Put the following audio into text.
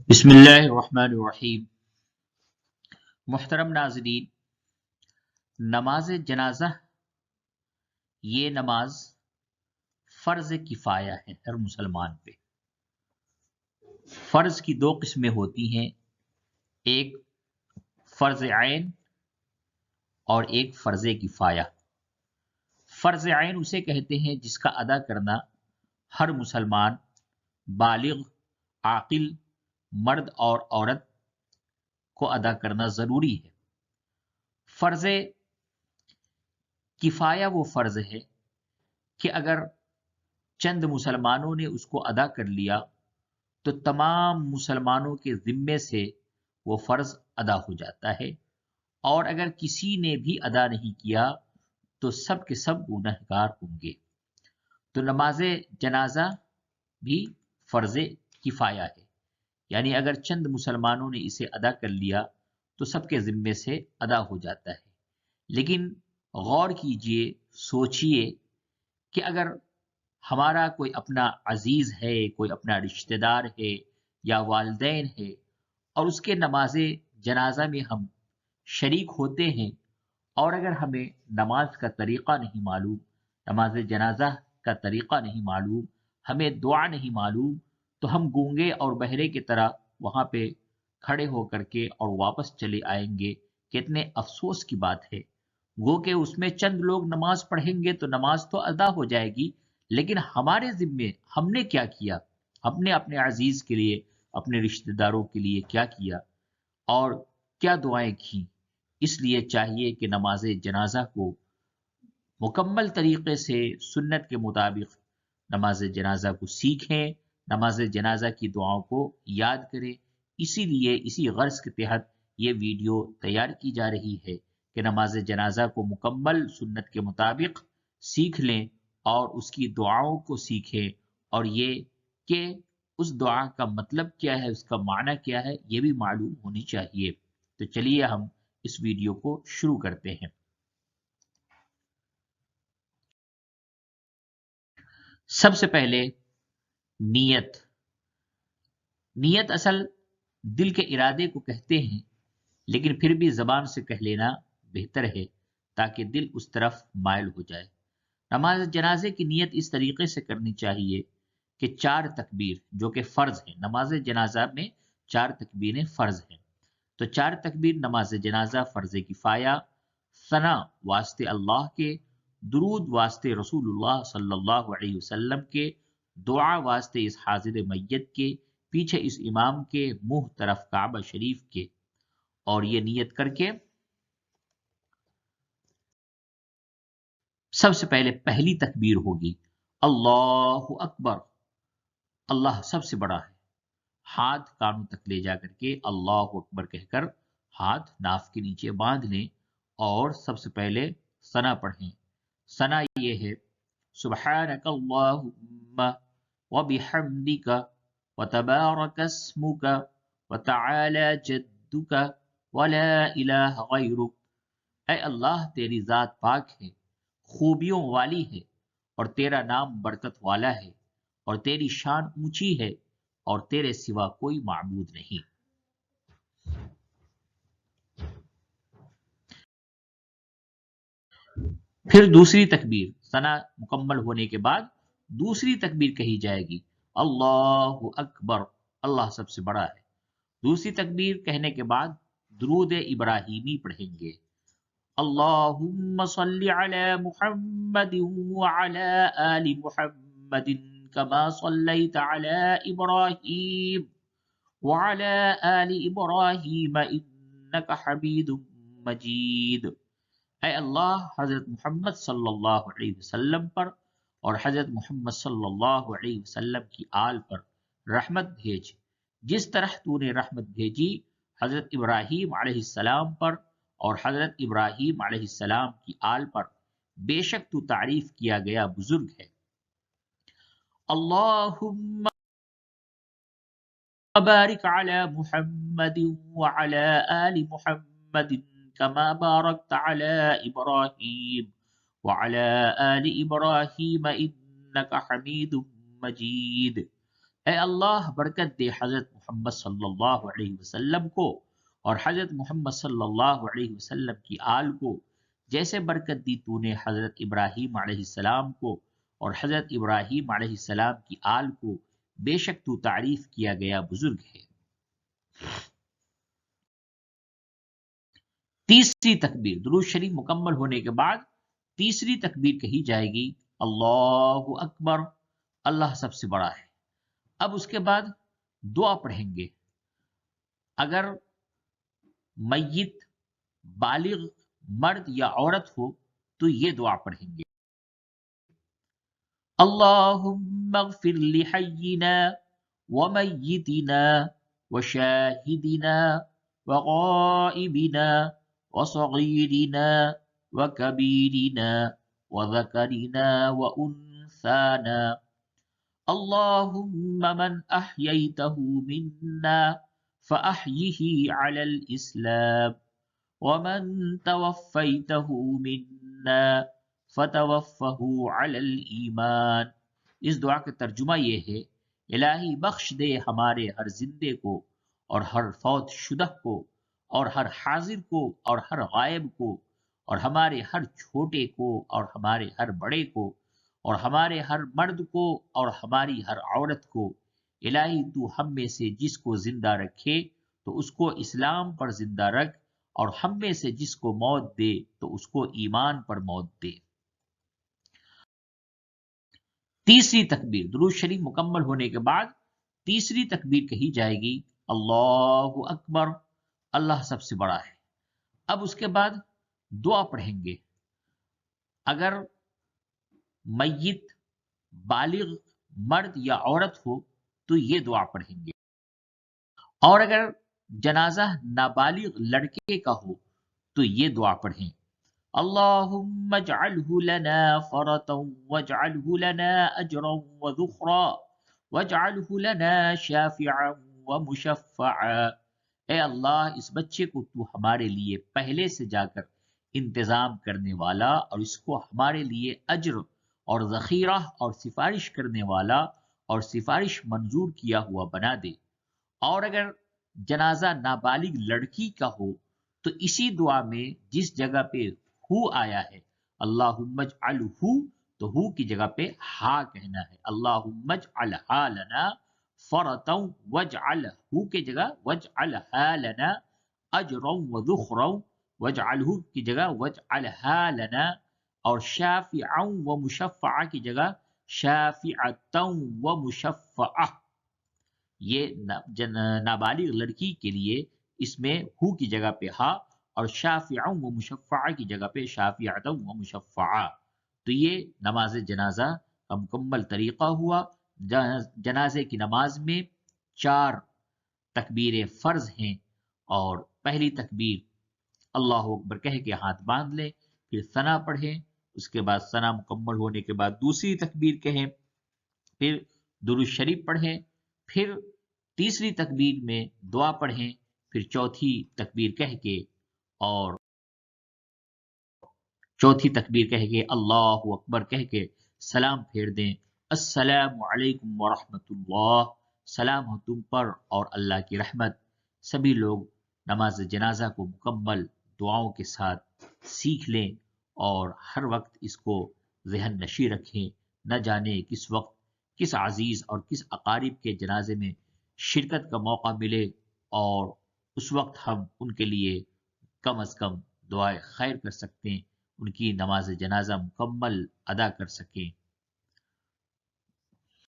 بسم اللہ الرحمن الرحیم۔ محترم ناظرین، نماز جنازہ یہ نماز فرض کفایہ ہے ہر مسلمان پہ۔ فرض کی دو قسمیں ہوتی ہیں، ایک فرض عین اور ایک فرض کفایہ۔ فرض عین اسے کہتے ہیں جس کا ادا کرنا ہر مسلمان بالغ عاقل مرد اور عورت کو ادا کرنا ضروری ہے۔ فرض کفایہ وہ فرض ہے کہ اگر چند مسلمانوں نے اس کو ادا کر لیا تو تمام مسلمانوں کے ذمے سے وہ فرض ادا ہو جاتا ہے، اور اگر کسی نے بھی ادا نہیں کیا تو سب کے سب گنہگار ہوں گے۔ تو نماز جنازہ بھی فرض کفایہ ہے، یعنی اگر چند مسلمانوں نے اسے ادا کر لیا تو سب کے ذمے سے ادا ہو جاتا ہے۔ لیکن غور کیجئے، سوچئے کہ اگر ہمارا کوئی اپنا عزیز ہے، کوئی اپنا رشتہ دار ہے یا والدین ہے، اور اس کے نماز جنازہ میں ہم شریک ہوتے ہیں، اور اگر ہمیں نماز کا طریقہ نہیں معلوم، نماز جنازہ کا طریقہ نہیں معلوم، ہمیں دعا نہیں معلوم، تو ہم گونگے اور بہرے کی طرح وہاں پہ کھڑے ہو کر کے اور واپس چلے آئیں گے۔ کتنے افسوس کی بات ہے، گو کہ اس میں چند لوگ نماز پڑھیں گے تو نماز تو ادا ہو جائے گی، لیکن ہمارے ذمے ہم نے کیا کیا، ہم نے اپنے عزیز کے لیے، اپنے رشتہ داروں کے لیے کیا کیا اور کیا دعائیں کی۔ اس لیے چاہیے کہ نماز جنازہ کو مکمل طریقے سے سنت کے مطابق نماز جنازہ کو سیکھیں، نماز جنازہ کی دعاؤں کو یاد کریں۔ اسی لیے اسی غرض کے تحت یہ ویڈیو تیار کی جا رہی ہے کہ نماز جنازہ کو مکمل سنت کے مطابق سیکھ لیں اور اس کی دعاؤں کو سیکھیں، اور یہ کہ اس دعا کا مطلب کیا ہے، اس کا معنی کیا ہے، یہ بھی معلوم ہونی چاہیے۔ تو چلیے ہم اس ویڈیو کو شروع کرتے ہیں۔ سب سے پہلے نیت۔ نیت اصل دل کے ارادے کو کہتے ہیں، لیکن پھر بھی زبان سے کہہ لینا بہتر ہے تاکہ دل اس طرف مائل ہو جائے۔ نماز جنازے کی نیت اس طریقے سے کرنی چاہیے کہ 4 تکبیر جو کہ فرض ہیں، نماز جنازہ میں 4 تکبیریں فرض ہیں، تو 4 تکبیر نماز جنازہ فرض کفایہ، ثنا واسطے اللہ کے، درود واسطے رسول اللہ صلی اللہ علیہ وسلم کے، دعا واسطے اس حاضر میت کے، پیچھے اس امام کے، منہ طرف کعبہ شریف کے، اور یہ نیت کر کے سب سے پہلے پہلی تکبیر ہوگی اللہ اکبر، اللہ سب سے بڑا ہے، ہاتھ کانوں تک لے جا کر کے اللہ اکبر کہہ کر ہاتھ ناف کے نیچے باندھ لیں، اور سب سے پہلے ثنا پڑھیں۔ ثنا یہ ہے سبحانک اللہم وبحمدک وتبارک اسمک وتعالی جدک ولا الہ غیرک۔ اے اللہ تیری ذات پاک ہے، خوبیوں والی ہے، اور تیرا نام برکت والا ہے، اور تیری شان اونچی ہے، اور تیرے سوا کوئی معبود نہیں۔ پھر دوسری تکبیر، ثنا مکمل ہونے کے بعد دوسری تکبیر کہی جائے گی اللہ اکبر، اللہ سب سے بڑا ہے۔ دوسری تکبیر کہنے کے بعد درود ابراہیمی پڑھیں گے، اللہم صل علی محمد وعلی آل محمد كما صليت على إبراهيم وعلى آل إبراهيم إنك حميد مجيد۔ اے اللہ حضرت محمد صلی اللہ علیہ وسلم پر اور حضرت محمد صلی اللہ علیہ وسلم کی آل پر رحمت بھیج، جس طرح تو نے رحمت بھیجی حضرت ابراہیم علیہ السلام پر اور حضرت ابراہیم علیہ السلام کی آل پر، بے شک تو تعریف کیا گیا بزرگ ہے۔ اللہم بارک علی محمد وعلی آل محمد كما باركت على إبراهيم وعلى آل إبراهيم إنك حميد مجيد۔ اے اللہ برکت دے حضرت محمد صلی اللہ علیہ وسلم کو اور حضرت محمد صلی اللہ علیہ وسلم کی آل کو، جیسے برکت دی تو نے حضرت ابراہیم علیہ السلام کو اور حضرت ابراہیم علیہ السلام کی آل کو، بے شک تو تعریف کیا گیا بزرگ ہے۔ تیسری تکبیر، درود شریف مکمل ہونے کے بعد تیسری تکبیر کہی جائے گی، اللہ اکبر، اللہ سب سے بڑا ہے۔ اب اس کے بعد دعا پڑھیں گے۔ اگر میت بالغ مرد یا عورت ہو تو یہ دعا پڑھیں گے، اللہم اغفر لحینا ومیتنا وشاہدنا وغائبنا وصغیرنا وکبیرنا وذکرنا وانثانا، اللهم من أحييته منا فأحيه على الإسلام ومن توفيته منا فتوفه على الإيمان۔ اس دعا کا ترجمہ یہ ہے، الہی بخش دے ہمارے ہر زندے کو اور ہر فوت شدہ کو اور ہر حاضر کو اور ہر غائب کو اور ہمارے ہر چھوٹے کو اور ہمارے ہر بڑے کو اور ہمارے ہر مرد کو اور ہماری ہر عورت کو، الہی تو ہم میں سے جس کو زندہ رکھے تو اس کو اسلام پر زندہ رکھ، اور ہم میں سے جس کو موت دے تو اس کو ایمان پر موت دے۔ تیسری تکبیر، درود شریف مکمل ہونے کے بعد تیسری تکبیر کہی جائے گی، اللہ اکبر، اللہ سب سے بڑا ہے۔ اب اس کے بعد دعا پڑھیں گے۔ اگر میت بالغ مرد یا عورت ہو تو یہ دعا پڑھیں گے، اور اگر جنازہ نابالغ لڑکے کا ہو تو یہ دعا پڑھیں، اللہم اجعلہ لنا فرطا واجعلہ لنا اجرا وذخرا واجعلہ لنا شافعا ومشفعا۔ اے اللہ اس بچے کو تو ہمارے لیے پہلے سے جا کر انتظام کرنے والا اور اس کو ہمارے لیے اجر اور ذخیرہ اور سفارش کرنے والا اور سفارش منظور کیا ہوا بنا دے۔ اور اگر جنازہ نابالغ لڑکی کا ہو تو اسی دعا میں جس جگہ پہ ہو آیا ہے، اللہم اجعلہ، تو ہو کی جگہ پہ ہا کہنا ہے، اللہم اجعلہا لنا فرطا واجعلہ کی جگہ واجعلہا لنا اجرا وذخرا، واجعلہ کی جگہ واجعلہا لنا، اور شافعا و مشفعہ کی جگہ شافعتا و مشفعہ۔ یہ نابالغ لڑکی کے لیے اس میں ہو کی جگہ پہ ہا اور شافعا و مشفعہ کی جگہ پہ شافعتا و مشفعہ۔ تو یہ نماز جنازہ کا مکمل طریقہ ہوا۔ جنازے کی نماز میں 4 تکبیر فرض ہیں، اور پہلی تکبیر اللہ اکبر کہہ کے ہاتھ باندھ لیں، پھر ثنا پڑھیں، اس کے بعد ثنا مکمل ہونے کے بعد دوسری تکبیر کہیں، پھر درود شریف پڑھیں، پھر تیسری تکبیر میں دعا پڑھیں، پھر چوتھی تکبیر کہہ کے اور چوتھی تکبیر کہہ کے اللہ اکبر کہہ کے سلام پھیر دیں، السلام علیکم ورحمۃ اللہ، سلام ہو تم پر اور اللہ کی رحمت۔ سبھی لوگ نماز جنازہ کو مکمل دعاؤں کے ساتھ سیکھ لیں اور ہر وقت اس کو ذہن نشی رکھیں، نہ جانے کس وقت کس عزیز اور کس اقارب کے جنازے میں شرکت کا موقع ملے، اور اس وقت ہم ان کے لیے کم از کم دعائے خیر کر سکتے ہیں، ان کی نماز جنازہ مکمل ادا کر سکیں۔